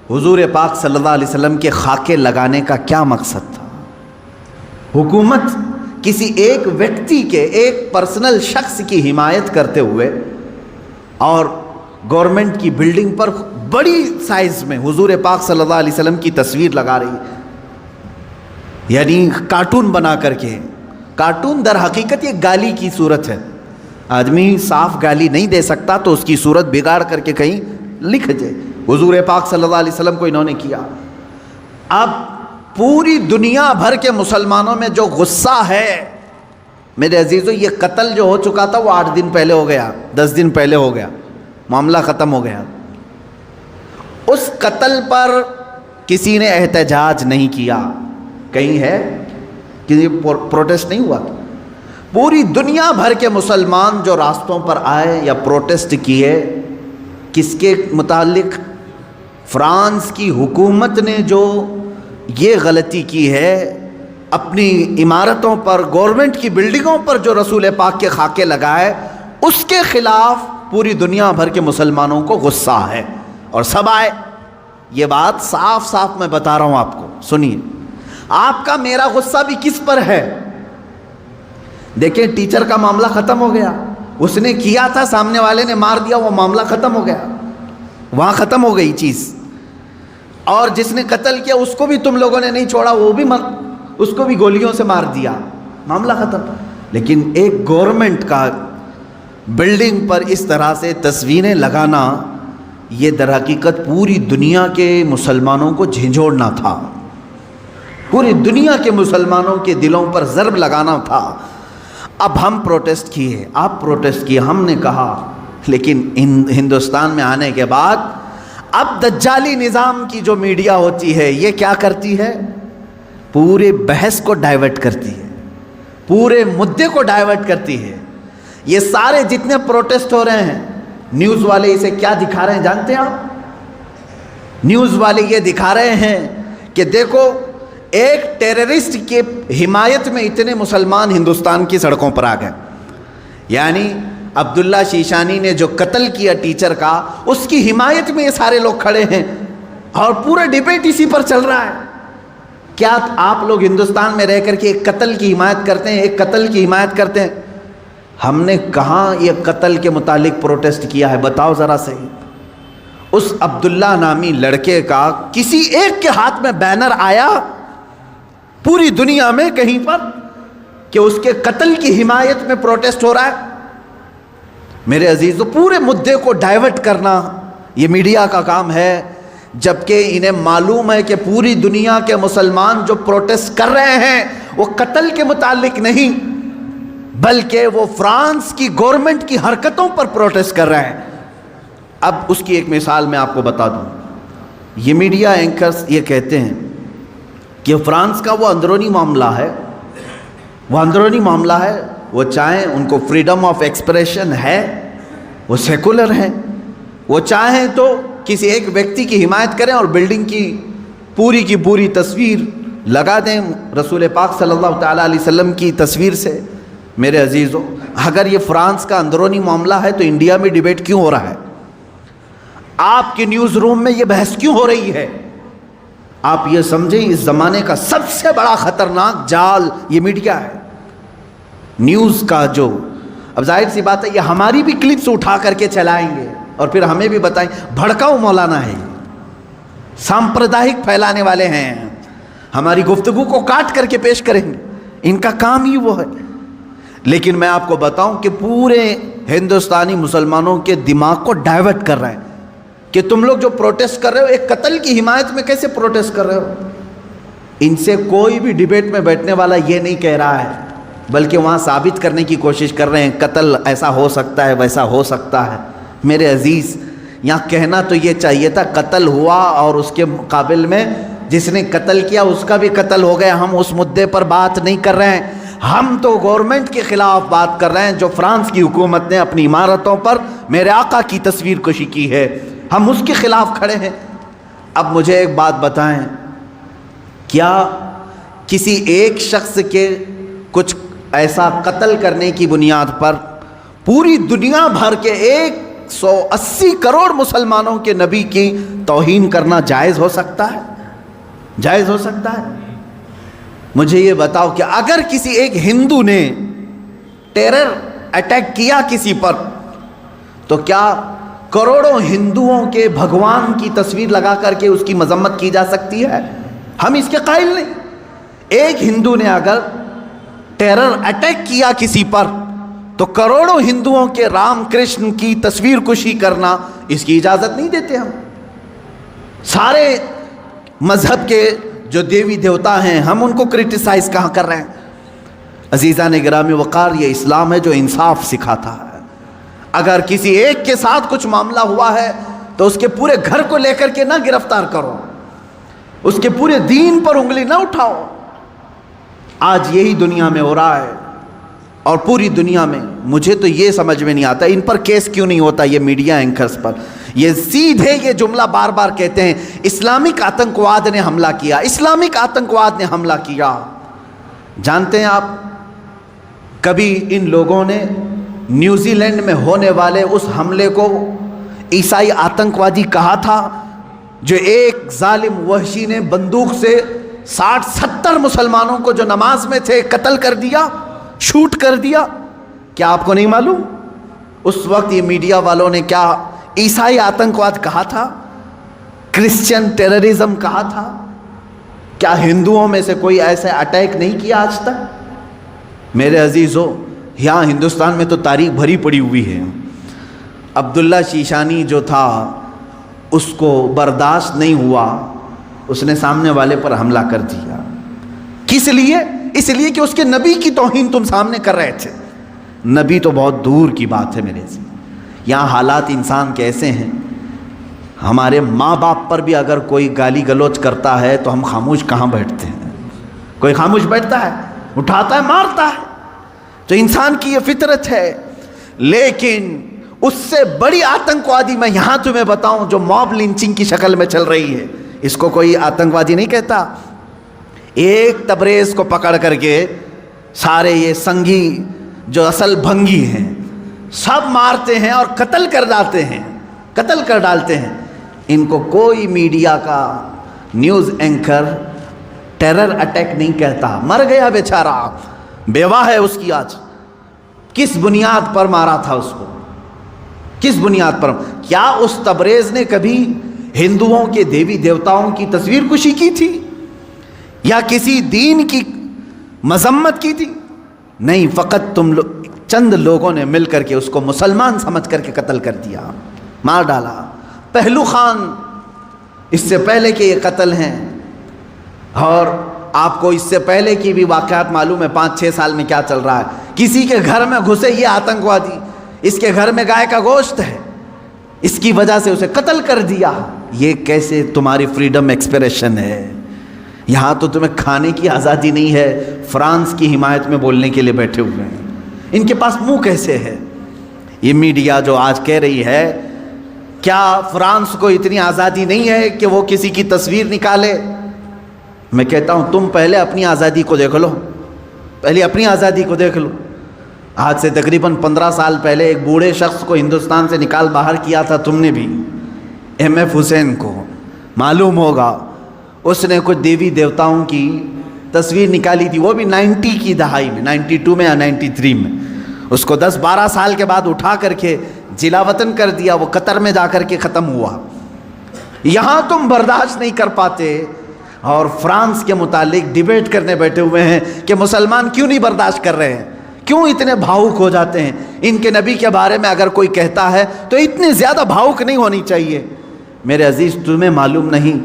Speaker 1: حضور پاک صلی اللہ علیہ وسلم کے خاکے لگانے کا کیا مقصد تھا؟ حکومت کسی ایک ویکتی کے، ایک پرسنل شخص کی حمایت کرتے ہوئے اور گورنمنٹ کی بلڈنگ پر بڑی سائز میں حضور پاک صلی اللہ علیہ وسلم کی تصویر لگا رہی ہے، یعنی کارٹون بنا کر کے۔ کارٹون در حقیقت یہ گالی کی صورت ہے، آدمی صاف گالی نہیں دے سکتا تو اس کی صورت بگاڑ کر کے کہیں لکھ دے، حضور پاک صلی اللہ علیہ وسلم کو انہوں نے کیا۔ اب پوری دنیا بھر کے مسلمانوں میں جو غصہ ہے میرے عزیزو، یہ قتل جو ہو چکا تھا وہ 8 دن پہلے ہو گیا، 10 دن پہلے ہو گیا، معاملہ ختم ہو گیا۔ اس قتل پر کسی نے احتجاج نہیں کیا، کہیں ہے کہ پروٹیسٹ نہیں ہوا۔ پوری دنیا بھر کے مسلمان جو راستوں پر آئے یا پروٹیسٹ کیے، کس کے متعلق؟ فرانس کی حکومت نے جو یہ غلطی کی ہے، اپنی عمارتوں پر، گورنمنٹ کی بلڈنگوں پر جو رسول پاک کے خاکے لگائے، اس کے خلاف پوری دنیا بھر کے مسلمانوں کو غصہ ہے اور سب آئے۔ یہ بات صاف صاف میں بتا رہا ہوں آپ کو، سنیے۔ آپ کا میرا غصہ بھی کس پر ہے؟ دیکھیں، ٹیچر کا معاملہ ختم ہو گیا، اس نے کیا تھا، سامنے والے نے مار دیا، وہ معاملہ ختم ہو گیا، وہاں ختم ہو گئی چیز۔ اور جس نے قتل کیا اس کو بھی تم لوگوں نے نہیں چھوڑا، وہ بھی اس کو بھی گولیوں سے مار دیا، معاملہ ختم۔ لیکن ایک گورنمنٹ کا بلڈنگ پر اس طرح سے تصویریں لگانا، یہ در حقیقت پوری دنیا کے مسلمانوں کو جھنجھوڑنا تھا، پوری دنیا کے مسلمانوں کے دلوں پر ضرب لگانا تھا۔ اب ہم پروٹیسٹ کیے، آپ پروٹیسٹ کیے، ہم نے کہا، لیکن ہندوستان میں آنے کے بعد اب دجالی نظام کی جو میڈیا ہوتی ہے یہ کیا کرتی ہے؟ پورے بحث کو ڈائیورٹ کرتی ہے، پورے مدعے کو ڈائیورٹ کرتی ہے۔ یہ سارے جتنے پروٹیسٹ ہو رہے ہیں، نیوز والے اسے کیا دکھا رہے ہیں جانتے ہیں آپ؟ نیوز والے یہ دکھا رہے ہیں کہ دیکھو، ایک ٹیررسٹ کے حمایت میں اتنے مسلمان ہندوستان کی سڑکوں پر آ گئے، یعنی عبداللہ شیشانی نے جو قتل کیا ٹیچر کا، اس کی حمایت میں یہ سارے لوگ کھڑے ہیں اور پورا ڈیبیٹ اسی پر چل رہا ہے۔ کیا آپ لوگ ہندوستان میں رہ کر کے ایک قتل کی حمایت کرتے ہیں، ایک قتل کی حمایت کرتے ہیں؟ ہم نے کہاں یہ قتل کے متعلق پروٹیسٹ کیا ہے؟ بتاؤ ذرا صحیح۔ اس عبداللہ نامی لڑکے کا کسی ایک کے ہاتھ میں بینر آیا پوری دنیا میں کہیں پر کہ اس کے قتل کی حمایت میں پروٹیسٹ ہو رہا ہے؟ میرے عزیزو، پورے مدعے کو ڈائیورٹ کرنا یہ میڈیا کا کام ہے، جبکہ انہیں معلوم ہے کہ پوری دنیا کے مسلمان جو پروٹیسٹ کر رہے ہیں وہ قتل کے متعلق نہیں، بلکہ وہ فرانس کی گورنمنٹ کی حرکتوں پر پروٹیسٹ کر رہے ہیں۔ اب اس کی ایک مثال میں آپ کو بتا دوں۔ یہ میڈیا اینکرز یہ کہتے ہیں کہ فرانس کا وہ اندرونی معاملہ ہے، وہ اندرونی معاملہ ہے، وہ چاہیں ان کو فریڈم آف ایکسپریشن ہے، وہ سیکولر ہیں، وہ چاہیں تو کسی ایک ویکتی کی حمایت کریں اور بلڈنگ کی پوری تصویر لگا دیں رسول پاک صلی اللہ تعالیٰ علیہ وسلم کی تصویر سے۔ میرے عزیزو، اگر یہ فرانس کا اندرونی معاملہ ہے تو انڈیا میں ڈیبیٹ کیوں ہو رہا ہے؟ آپ کے نیوز روم میں یہ بحث کیوں ہو رہی ہے؟ آپ یہ سمجھیں، اس زمانے کا سب سے بڑا خطرناک جال یہ میڈیا ہے، نیوز کا جو۔ اب ظاہر سی بات ہے، یہ ہماری بھی کلپس اٹھا کر کے چلائیں گے اور پھر ہمیں بھی بتائیں بھڑکاؤ مولانا ہے، سامپردائک پھیلانے والے ہیں، ہماری گفتگو کو کاٹ کر کے پیش کریں گے، ان کا کام ہی وہ ہے۔ لیکن میں آپ کو بتاؤں کہ پورے ہندوستانی مسلمانوں کے دماغ کو ڈائیورٹ کر رہے ہیں، کہ تم لوگ جو پروٹیسٹ کر رہے ہو ایک قتل کی حمایت میں کیسے پروٹیسٹ کر رہے ہو؟ ان سے کوئی بھی ڈیبیٹ میں بیٹھنے والا یہ نہیں کہہ رہا ہے، بلکہ وہاں ثابت کرنے کی کوشش کر رہے ہیں قتل ایسا ہو سکتا ہے، ویسا ہو سکتا ہے۔ میرے عزیز، یہاں کہنا تو یہ چاہیے تھا قتل ہوا اور اس کے مقابل میں جس نے قتل کیا اس کا بھی قتل ہو گیا۔ ہم اس مدعے پر بات نہیں کر رہے ہیں، ہم تو گورنمنٹ کے خلاف بات کر رہے ہیں جو فرانس کی حکومت نے اپنی عمارتوں پر میرے آقا کی تصویر کشی کی ہے، ہم اس کے خلاف کھڑے ہیں۔ اب مجھے ایک بات بتائیں، کیا کسی ایک شخص کے کچھ ایسا قتل کرنے کی بنیاد پر پوری دنیا بھر کے 180 کروڑ مسلمانوں کے نبی کی توہین کرنا جائز ہو سکتا ہے؟ جائز ہو سکتا ہے؟ مجھے یہ بتاؤ کہ اگر کسی ایک ہندو نے ٹیرر اٹیک کیا کسی پر، تو کیا کروڑوں ہندوؤں کے بھگوان کی تصویر لگا کر کے اس کی مذمت کی جا سکتی ہے؟ ہم اس کے قائل نہیں۔ ایک ہندو نے اگر ٹیرر اٹیک کیا کسی پر تو کروڑوں ہندوؤں کے رام کرشن کی تصویر کشی کرنا اس کی اجازت نہیں دیتے ہم۔ سارے مذہب کے جو دیوی دیوتا ہیں ہم ان کو کرٹیسائز کہاں کر رہے ہیں؟ عزیزان گرامی وقار، یہ اسلام ہے جو انصاف سکھاتا ہے۔ اگر کسی ایک کے ساتھ کچھ معاملہ ہوا ہے تو اس کے پورے گھر کو لے کر کے نہ گرفتار کرو، اس کے پورے دین پر انگلی نہ اٹھاؤ۔ آج یہی دنیا میں ہو رہا ہے، اور پوری دنیا میں مجھے تو یہ سمجھ میں نہیں آتا ان پر کیس کیوں نہیں ہوتا، یہ میڈیا اینکرز پر۔ یہ سیدھے یہ جملہ بار بار کہتے ہیں اسلامک آتنکواد نے حملہ کیا، اسلامک آتنکواد نے حملہ کیا۔ جانتے ہیں آپ، کبھی ان لوگوں نے نیوزی لینڈ میں ہونے والے اس حملے کو عیسائی آتنکوادی کہا تھا جو ایک ظالم وحشی نے بندوق سے 60-70 مسلمانوں کو جو نماز میں تھے قتل کر دیا، شوٹ کر دیا؟ کیا آپ کو نہیں معلوم اس وقت یہ میڈیا والوں نے کیا عیسائی آتنکواد کہا تھا، کرسچن ٹیررزم کہا تھا؟ کیا ہندوؤں میں سے کوئی ایسے اٹیک نہیں کیا آج تک؟ میرے عزیزو، یہاں ہندوستان میں تو تاریخ بھری پڑی ہوئی ہے۔ عبداللہ شیشانی جو تھا اس کو برداشت نہیں ہوا، اس نے سامنے والے پر حملہ کر دیا۔ کس لیے؟ اس لیے کہ اس کے نبی کی توہین تم سامنے کر رہے تھے۔ نبی تو بہت دور کی بات ہے میرے سے۔ یہاں حالات انسان کے ایسے ہیں، ہمارے ماں باپ پر بھی اگر کوئی گالی گلوچ کرتا ہے تو ہم خاموش کہاں بیٹھتے ہیں؟ کوئی خاموش بیٹھتا ہے؟ اٹھاتا ہے، مارتا ہے۔ تو انسان کی یہ فطرت ہے۔ لیکن اس سے بڑی آتنکوادی میں یہاں تمہیں بتاؤں جو موب لنچنگ کی شکل میں چل رہی ہے، اس کو کوئی آتنکوادی نہیں کہتا۔ ایک تبریز کو پکڑ کر کے سارے یہ سنگھی جو اصل بھنگی ہیں سب مارتے ہیں اور قتل کر ڈالتے ہیں۔ ان کو کوئی میڈیا کا نیوز اینکر ٹیرر اٹیک نہیں کہتا۔ مر گیا بیچارہ، بیوہ ہے اس کی آج۔ کس بنیاد پر مارا تھا اس کو؟ کس بنیاد پر؟ کیا اس تبریز نے کبھی ہندوؤں کے دیوی دیوتاؤں کی تصویر کشی کی تھی یا کسی دین کی مذمت کی تھی؟ نہیں، فقط تم چند لوگوں نے مل کر کے اس کو مسلمان سمجھ کر کے قتل کر دیا، مار ڈالا۔ پہلو خان، اس سے پہلے کہ یہ قتل ہیں، اور آپ کو اس سے پہلے کی بھی واقعات معلوم ہے 5-6 سال میں کیا چل رہا ہے۔ کسی کے گھر میں گھسے یہ آتنکوادی، اس کے گھر میں گائے کا گوشت ہے، اس کی وجہ سے اسے قتل کر دیا۔ یہ کیسے تمہاری فریڈم ایکسپریشن ہے؟ یہاں تو تمہیں کھانے کی آزادی نہیں ہے، فرانس کی حمایت میں بولنے کے لیے بیٹھے ہوئے ہیں۔ ان کے پاس منہ کیسے ہے؟ یہ میڈیا جو آج کہہ رہی ہے کیا فرانس کو اتنی آزادی نہیں ہے کہ وہ کسی کی تصویر نکالے؟ میں کہتا ہوں تم پہلے اپنی آزادی کو دیکھ لو، پہلے اپنی آزادی کو دیکھ لو۔ آج سے تقریباً 15 سال پہلے ایک بوڑھے شخص کو ہندوستان سے نکال باہر کیا تھا تم نے بھی، ایم ایف حسین کو، معلوم ہوگا اس نے کچھ دیوی دیوتاؤں کی تصویر نکالی تھی، وہ بھی 90 کی دہائی میں، 92 میں یا 93 میں۔ اس کو 10-12 سال کے بعد اٹھا کر کے جلا وطن کر دیا، وہ قطر میں جا کر کے ختم ہوا۔ یہاں تم برداشت نہیں کر پاتے اور فرانس کے متعلق ڈیبیٹ کرنے بیٹھے ہوئے ہیں کہ مسلمان کیوں نہیں برداشت کر رہے ہیں، کیوں اتنے بھاؤک ہو جاتے ہیں۔ ان کے نبی کے بارے میں اگر کوئی کہتا ہے تو اتنے زیادہ بھاؤک نہیں ہونی چاہیے۔ میرے عزیز تمہیں معلوم نہیں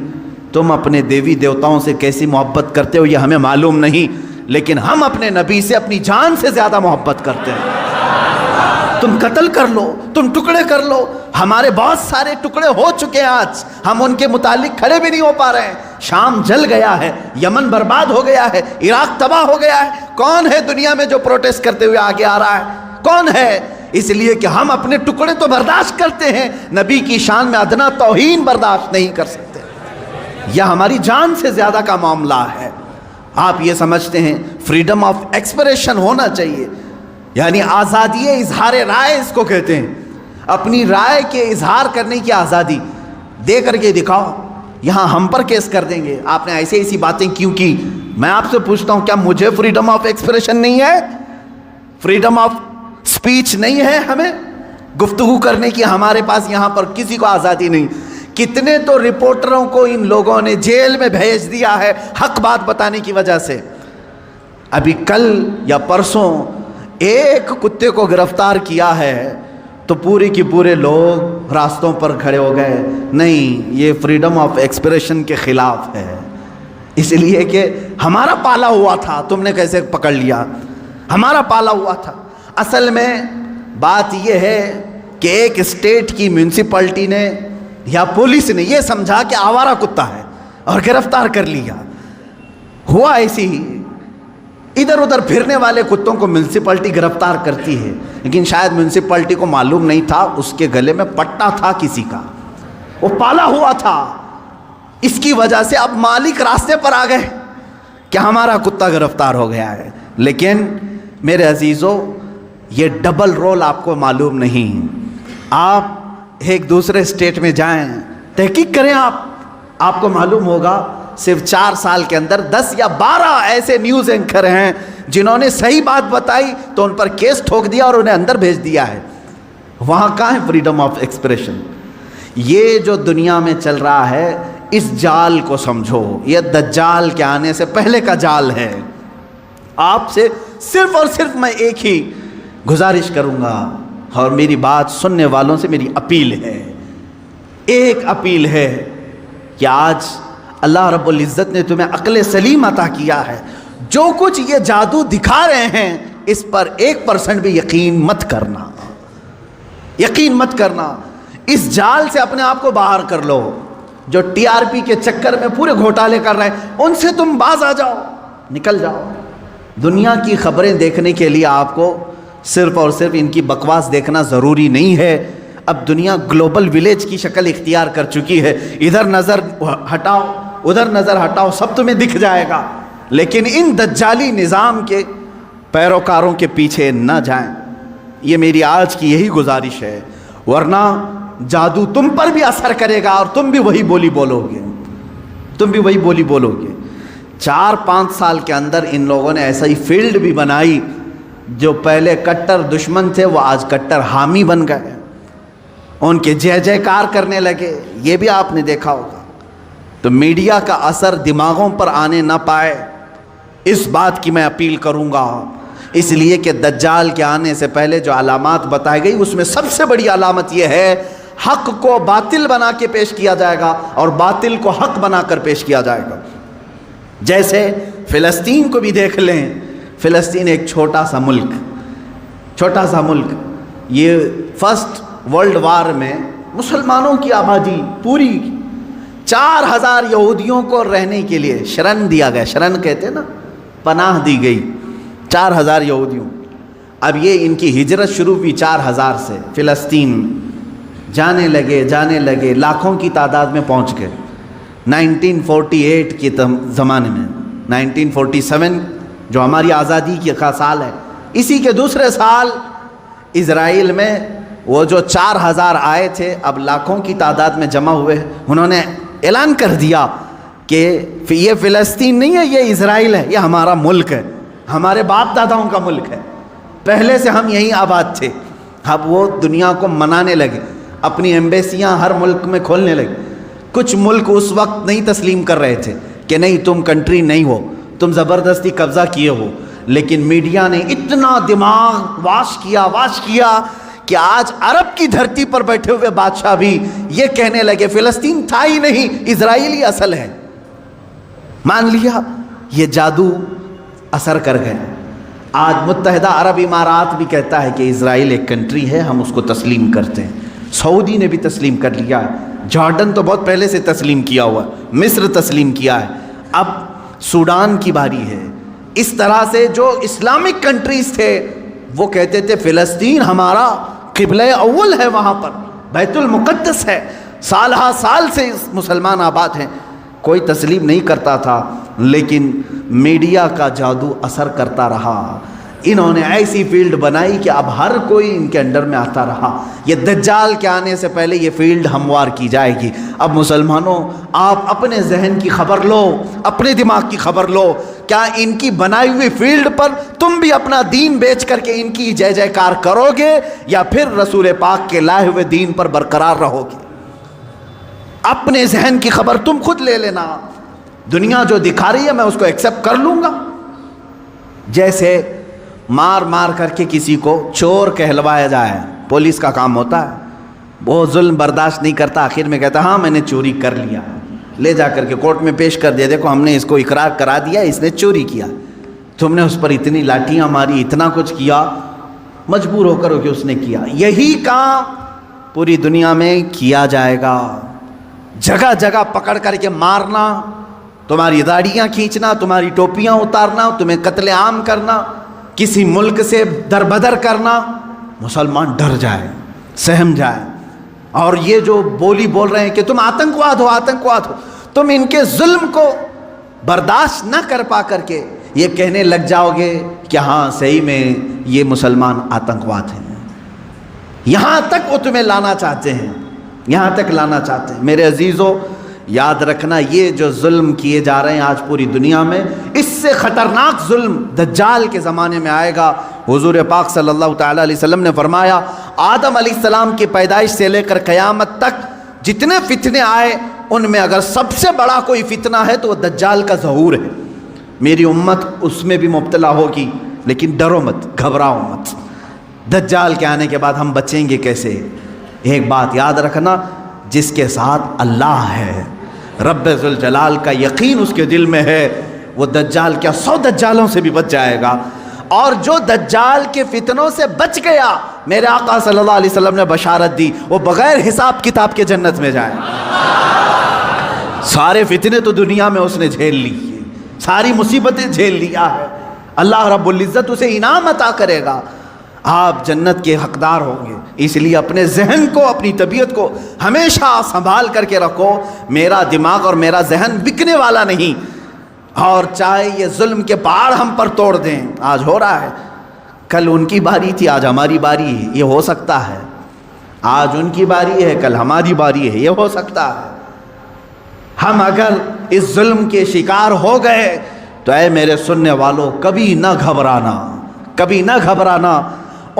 Speaker 1: تم اپنے دیوی دیوتاؤں سے کیسی محبت کرتے ہو، یہ ہمیں معلوم نہیں، لیکن ہم اپنے نبی سے اپنی جان سے زیادہ محبت کرتے ہیں۔ تم قتل کر لو، تم ٹکڑے کر لو، ہمارے بہت سارے ٹکڑے ہو چکے ہیں، آج ہم ان کے متعلق کھڑے بھی نہیں ہو پا رہے ہیں۔ شام جل گیا ہے، یمن برباد ہو گیا ہے، عراق تباہ ہو گیا ہے، کون ہے دنیا میں جو پروٹیسٹ کرتے ہوئے آگے آ رہا ہے؟ کون ہے؟ اس لیے کہ ہم اپنے ٹکڑے تو برداشت کرتے ہیں، نبی کی شان میں ادنا توہین برداشت نہیں کر سکتے۔ یہ ہماری جان سے زیادہ کا معاملہ ہے۔ آپ یہ سمجھتے ہیں فریڈم آف ایکسپریشن ہونا چاہیے، یعنی آزادی اظہار رائے اس کو کہتے ہیں، اپنی رائے کے اظہار کرنے کی آزادی۔ دے کر کے دکھاؤ، یہاں ہم پر کیس کر دیں گے، آپ نے ایسی باتیں کیوں کی؟ میں آپ سے پوچھتا ہوں، کیا مجھے فریڈم آف ایکسپریشن نہیں ہے؟ فریڈم آف سپیچ نہیں ہے؟ ہمیں گفتگو کرنے کی ہمارے پاس یہاں پر کسی کو آزادی نہیں۔ کتنے تو رپورٹروں کو ان لوگوں نے جیل میں بھیج دیا ہے حق بات بتانے کی وجہ سے۔ ابھی کل یا پرسوں ایک کتے کو گرفتار کیا ہے تو پورے کے پورے لوگ راستوں پر کھڑے ہو گئے، نہیں یہ فریڈم آف ایکسپریشن کے خلاف ہے، اس لیے کہ ہمارا پالا ہوا تھا، تم نے کیسے پکڑ لیا؟ ہمارا پالا ہوا تھا۔ اصل میں بات یہ ہے کہ ایک اسٹیٹ کی میونسپلٹی نے یا پولیس نے یہ سمجھا کہ آوارہ کتا ہے اور گرفتار کر لیا۔ ہوا ایسی ہی، ادھر ادھر پھرنے والے کتوں کو میونسپلٹی گرفتار کرتی ہے، لیکن شاید میونسپلٹی کو معلوم نہیں تھا اس کے گلے میں پٹا تھا کسی کا، وہ پالا ہوا تھا۔ اس کی وجہ سے اب مالک راستے پر آ گئے کہ ہمارا کتا گرفتار ہو گیا ہے۔ لیکن میرے عزیزو، یہ ڈبل رول آپ کو معلوم نہیں۔ آپ ایک دوسرے اسٹیٹ میں جائیں، تحقیق کریں، آپ کو معلوم ہوگا صرف 4 سال کے اندر 10 یا 12 ایسے نیوز اینکر ہیں جنہوں نے صحیح بات بتائی تو ان پر کیس ٹھوک دیا اور انہیں اندر بھیج دیا ہے۔ وہاں کہاں ہے فریڈم آف ایکسپریشن؟ یہ جو دنیا میں چل رہا ہے، اس جال کو سمجھو، یہ دجال کے آنے سے پہلے کا جال ہے۔ آپ سے صرف اور صرف میں ایک ہی گزارش کروں گا، اور میری بات سننے والوں سے میری اپیل ہے، ایک اپیل ہے کہ آج اللہ رب العزت نے تمہیں عقل سلیم عطا کیا ہے، جو کچھ یہ جادو دکھا رہے ہیں اس پر 1% بھی یقین مت کرنا، یقین مت کرنا۔ اس جال سے اپنے آپ کو باہر کر لو۔ جو TRP کے چکر میں پورے گھوٹالے کر رہے ہیں ان سے تم باز آ جاؤ، نکل جاؤ۔ دنیا کی خبریں دیکھنے کے لیے آپ کو صرف اور صرف ان کی بکواس دیکھنا ضروری نہیں ہے۔ اب دنیا گلوبل ولیج کی شکل اختیار کر چکی ہے، ادھر نظر ہٹاؤ ادھر نظر ہٹاؤ سب تمہیں دکھ جائے گا، لیکن ان دجالی نظام کے پیروکاروں کے پیچھے نہ جائیں۔ یہ میری آج کی یہی گزارش ہے، ورنہ جادو تم پر بھی اثر کرے گا اور تم بھی وہی بولی بولو گے، تم بھی وہی بولی بولو گے۔ 4-5 سال کے اندر ان لوگوں نے ایسا ہی فیلڈ بھی بنائی، جو پہلے کٹر دشمن تھے وہ آج کٹر حامی بن گئے، ان کے جے جے کار کرنے لگے، یہ بھی آپ نے دیکھا ہوگا۔ تو میڈیا کا اثر دماغوں پر آنے نہ پائے، اس بات کی میں اپیل کروں گا، اس لیے کہ دجال کے آنے سے پہلے جو علامات بتائی گئی اس میں سب سے بڑی علامت یہ ہے، حق کو باطل بنا کے پیش کیا جائے گا اور باطل کو حق بنا کر پیش کیا جائے گا۔ جیسے فلسطین کو بھی دیکھ لیں، فلسطین ایک چھوٹا سا ملک، یہ فرسٹ ورلڈ وار میں مسلمانوں کی آبادی پوری 4000 یہودیوں کو رہنے کے لیے شرن دیا گیا، شرن کہتے ہیں نا، پناہ دی گئی 4000 یہودیوں۔ اب یہ ان کی ہجرت شروع ہوئی 4000 سے، فلسطین جانے لگے لاکھوں کی تعداد میں پہنچ گئے۔ 1948 کے زمانے میں 1947 جو ہماری آزادی کا سال ہے، اسی کے دوسرے سال اسرائیل میں وہ جو 4000 آئے تھے اب لاکھوں کی تعداد میں جمع ہوئے، انہوں نے اعلان کر دیا کہ یہ فلسطین نہیں ہے، یہ اسرائیل ہے، یہ ہمارا ملک ہے، ہمارے باپ داداؤں کا ملک ہے، پہلے سے ہم یہیں آباد تھے۔ اب وہ دنیا کو منانے لگے، اپنی ایمبیسیاں ہر ملک میں کھولنے لگے۔ کچھ ملک اس وقت نہیں تسلیم کر رہے تھے کہ نہیں تم کنٹری نہیں ہو، تم زبردستی قبضہ کیے ہو، لیکن میڈیا نے اتنا دماغ واش کیا کہ کہ آج عرب کی دھرتی پر بیٹھے ہوئے بادشاہ بھی یہ کہنے لگے فلسطین تھا ہی نہیں، اسرائیلی اصل ہے. مان لیا یہ جادو اثر کر گئے. آج متحدہ عرب امارات بھی کہتا ہے کہ اسرائیل ایک کنٹری ہے، ہم اس کو تسلیم کرتے ہیں. سعودی نے بھی تسلیم کر لیا ہے، جارڈن تو بہت پہلے سے تسلیم کیا ہوا ہے، مصر تسلیم کیا ہے، اب سوڈان کی باری ہے. اس طرح سے جو اسلامک کنٹریز تھے وہ کہتے تھے فلسطین ہمارا قبلہ اول ہے، وہاں پر بیت المقدس ہے، سال ہا سال سے مسلمان آباد ہیں. کوئی تسلیم نہیں کرتا تھا، لیکن میڈیا کا جادو اثر کرتا رہا. انہوں نے ایسی فیلڈ بنائی کہ اب ہر کوئی ان کے انڈر میں آتا رہا. یہ دجال کے آنے سے پہلے یہ فیلڈ ہموار کی جائے گی. اب مسلمانوں آپ اپنے ذہن کی خبر لو، اپنے دماغ کی خبر لو. کیا ان کی بنائی ہوئی فیلڈ پر تم بھی اپنا دین بیچ کر کے ان کی جے جے کار کرو گے، یا پھر رسول پاک کے لائے ہوئے دین پر برقرار رہو گے؟ اپنے ذہن کی خبر تم خود لے لینا. دنیا جو دکھا رہی ہے میں اس کو ایکسیپٹ کر لوں گا. جیسے مار مار کر کے کسی کو چور کہلوایا جائے، پولیس کا کام ہوتا ہے. وہ ظلم برداشت نہیں کرتا، آخر میں کہتا ہاں میں نے چوری کر لیا، لے جا کر کے کورٹ میں پیش کر دیا، دیکھو ہم نے اس کو اقرار کرا دیا اس نے چوری کیا. تم نے اس پر اتنی لاٹیاں ماری، اتنا کچھ کیا، مجبور ہو کر کہ اس نے کیا. یہی کام پوری دنیا میں کیا جائے گا. جگہ جگہ پکڑ کر کے مارنا، تمہاری داڑیاں کھینچنا، تمہاری ٹوپیاں اتارنا، تمہیں قتل عام کرنا، کسی ملک سے دربدر کرنا. مسلمان ڈر جائے، سہم جائے. اور یہ جو بولی بول رہے ہیں کہ تم آتنکواد ہو، آتنکواد ہو، تم ان کے ظلم کو برداشت نہ کر پا کر کے یہ کہنے لگ جاؤ گے کہ ہاں صحیح میں یہ مسلمان آتنکواد ہیں. یہاں تک وہ تمہیں لانا چاہتے ہیں، یہاں تک لانا چاہتے ہیں. میرے عزیزو یاد رکھنا یہ جو ظلم کیے جا رہے ہیں آج پوری دنیا میں، اس سے خطرناک ظلم دجال کے زمانے میں آئے گا. حضور پاک صلی اللہ تعالیٰ علیہ وسلم نے فرمایا آدم علیہ السلام کی پیدائش سے لے کر قیامت تک جتنے فتنے آئے ان میں اگر سب سے بڑا کوئی فتنہ ہے تو وہ دجال کا ظہور ہے. میری امت اس میں بھی مبتلا ہوگی، لیکن ڈرو مت، گھبراؤ مت. دجال کے آنے کے بعد ہم بچیں گے کیسے؟ ایک بات یاد رکھنا، جس کے ساتھ اللہ ہے، رب ذوالجلال کا یقین اس کے دل میں ہے، وہ دجال کیا 100 دجالوں سے بھی بچ جائے گا. اور جو دجال کے فتنوں سے بچ گیا، میرے آقا صلی اللہ علیہ وسلم نے بشارت دی وہ بغیر حساب کتاب کے جنت میں جائے. سارے فتنے تو دنیا میں اس نے جھیل لی، ساری مصیبتیں جھیل لیا ہے. اللہ رب العزت اسے انعام عطا کرے گا، آپ جنت کے حقدار ہوں گے. اس لیے اپنے ذہن کو، اپنی طبیعت کو ہمیشہ سنبھال کر کے رکھو. میرا دماغ اور میرا ذہن بکنے والا نہیں. اور چاہے یہ ظلم کے پہاڑ ہم پر توڑ دیں، آج ہو رہا ہے، کل ان کی باری تھی آج ہماری باری ہے، یہ ہو سکتا ہے. آج ان کی باری ہے کل ہماری باری ہے، یہ ہو سکتا ہے. ہم اگر اس ظلم کے شکار ہو گئے تو اے میرے سننے والوں کبھی نہ گھبرانا، کبھی نہ گھبرانا.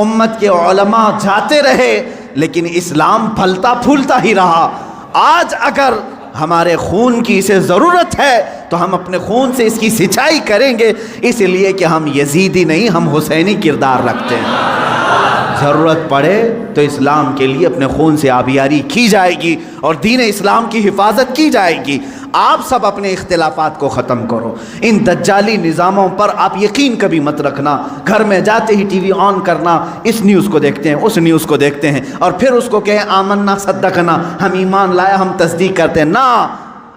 Speaker 1: امت کے علماء جاتے رہے لیکن اسلام پھلتا پھولتا ہی رہا. آج اگر ہمارے خون کی اسے ضرورت ہے تو ہم اپنے خون سے اس کی سچائی کریں گے، اس لیے کہ ہم یزیدی نہیں، ہم حسینی کردار رکھتے ہیں. ضرورت پڑے تو اسلام کے لیے اپنے خون سے آبیاری کی جائے گی اور دین اسلام کی حفاظت کی جائے گی. آپ سب اپنے اختلافات کو ختم کرو. ان دجالی نظاموں پر آپ یقین کبھی مت رکھنا. گھر میں جاتے ہی ٹی وی آن کرنا، اس نیوز کو دیکھتے ہیں، اس نیوز کو دیکھتے ہیں، اور پھر اس کو کہیں آمنا صدقنا، ہم ایمان لایا، ہم تصدیق کرتے ہیں. نہ،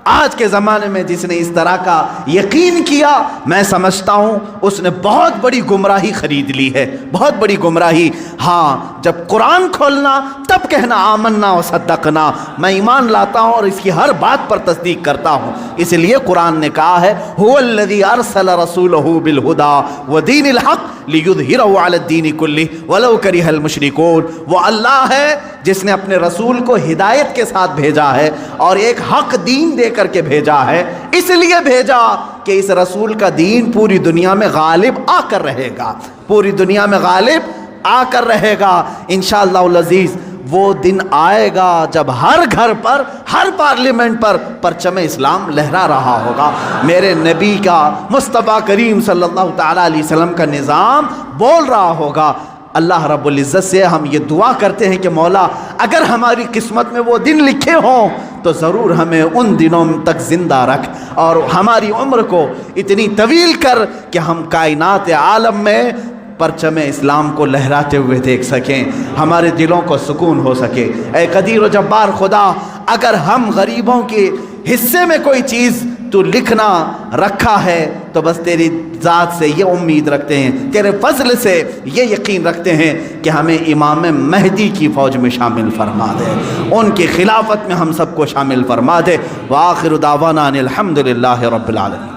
Speaker 1: آج کے زمانے میں جس نے اس طرح کا یقین کیا، میں سمجھتا ہوں اس نے بہت بڑی گمراہی خرید لی ہے، بہت بڑی گمراہی. ہاں، جب قرآن کھولنا تب کہنا آمنا و صدقنا، میں ایمان لاتا ہوں اور اس کی ہر بات پر تصدیق کرتا ہوں. اس لیے قرآن نے کہا ہے هو الذی ارسل رسولہ بالہدی ودین الحق لیظہرہ علی الدین کلہ ولو کرہ المشرکون. وہ اللہ ہے جس نے اپنے رسول کو ہدایت کے ساتھ بھیجا ہے اور ایک حق دین دے کر کے بھیجا ہے. اس لیے بھیجا کہ اس رسول کا دین پوری دنیا میں غالب آ کر رہے گا، پوری دنیا میں غالب آ کر رہے گا. انشاءاللہ العزیز وہ دن آئے گا جب ہر گھر پر، ہر پارلیمنٹ پر پرچم اسلام لہرا رہا ہوگا. میرے نبی کا، مصطفیٰ کریم صلی اللہ تعالیٰ علیہ وسلم کا نظام بول رہا ہوگا اللہ رب العزت سے ہم یہ دعا کرتے ہیں کہ مولا اگر ہماری قسمت میں وہ دن لکھے ہوں تو ضرور ہمیں ان دنوں تک زندہ رکھ اور ہماری عمر کو اتنی طویل کر کہ ہم کائنات عالم میں پرچم اسلام کو لہراتے ہوئے دیکھ سکیں، ہمارے دلوں کو سکون ہو سکے۔ اے قدیر و جبار خدا، اگر ہم غریبوں کے حصے میں کوئی چیز تو لکھنا رکھا ہے تو بس تیری ذات سے یہ امید رکھتے ہیں، تیرے فضل سے یہ یقین رکھتے ہیں کہ ہمیں امام مہدی کی فوج میں شامل فرما دے، ان کی خلافت میں ہم سب کو شامل فرما دے۔ وآخر دعوانا ان الحمد للہ رب العالمین۔